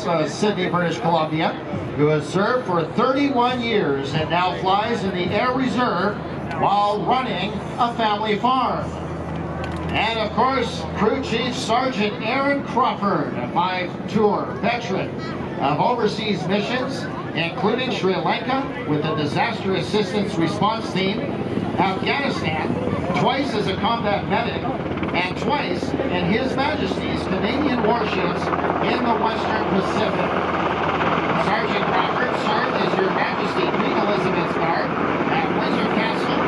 Hills, Sydney, British Columbia, who has served for 31 years and now flies in the Air Reserve while running a family farm. And of course, Crew Chief Sergeant Aaron Crawford, a 5-tour veteran of overseas missions, including Sri Lanka with the Disaster Assistance Response Team, Afghanistan, twice as a combat medic, and twice in His Majesty's Canadian warships in the Western Pacific. Sergeant Crawford served as Your Majesty Queen Elizabeth's guard at Windsor Castle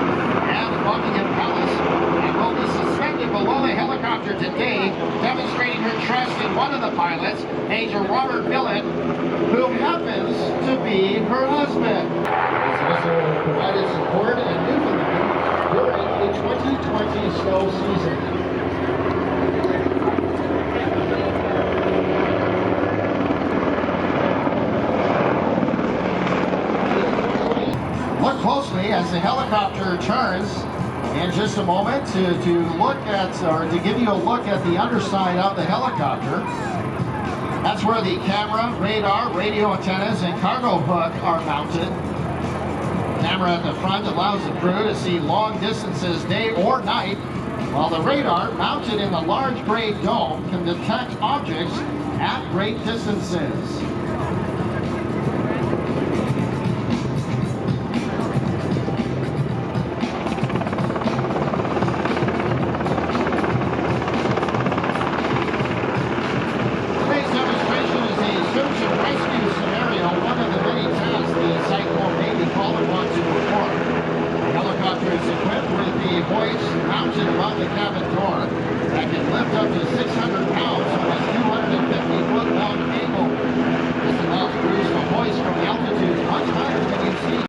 and Buckingham Palace, and will be suspended below the helicopter today, demonstrating her trust in one of the pilots, Major Robert Millett, who happens to be her husband. He's also provided support in Newfoundland during the 2020 snow season. Look closely as the helicopter turns in just a moment to look at, or to give you a look at the underside of the helicopter. That's where the camera, radar, radio antennas, and cargo hook are mounted. Camera at the front allows the crew to see long distances day or night, while the radar, mounted in the large gray dome, can detect objects at great distances. Mounted above the cabin door that can lift up to 600 pounds on this 250-foot long cable. This allows crews to hoist from altitudes much higher than you see.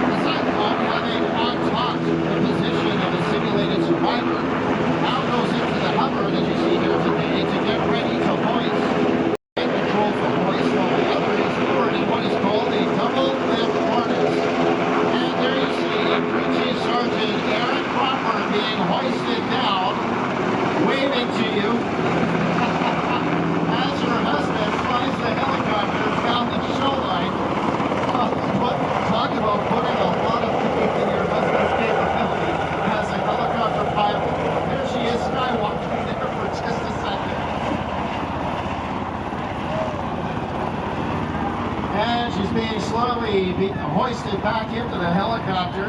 The Cyclone, having on top the position of a simulated survivor, now goes into the hover that you see here today to get ready to hoist. Take control for hoist while the other is stored in what is called a double lift harness. And there you see Crew Chief Sergeant Aaron Crawford being hoisted down, waving to you as her husband flies the helicopter down the shoreline. Talk about putting a lot of faith in your husband's capability as a helicopter pilot. There she is, skywalking there for just a second. And she's being slowly hoisted back into the helicopter.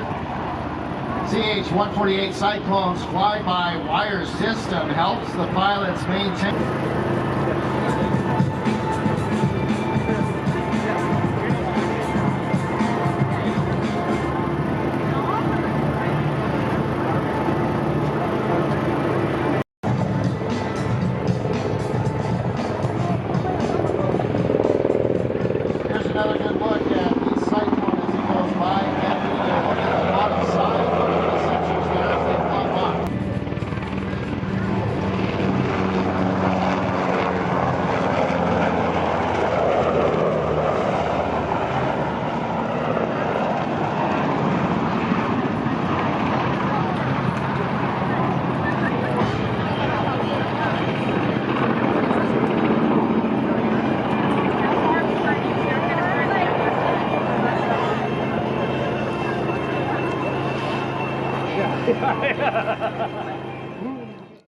CH-148 Cyclone's fly-by-wire system helps the pilots maintain. Here's another good look at the Cyclone as it goes by, and look at the bottom side. Look at the sensors there as they fly by. Yeah.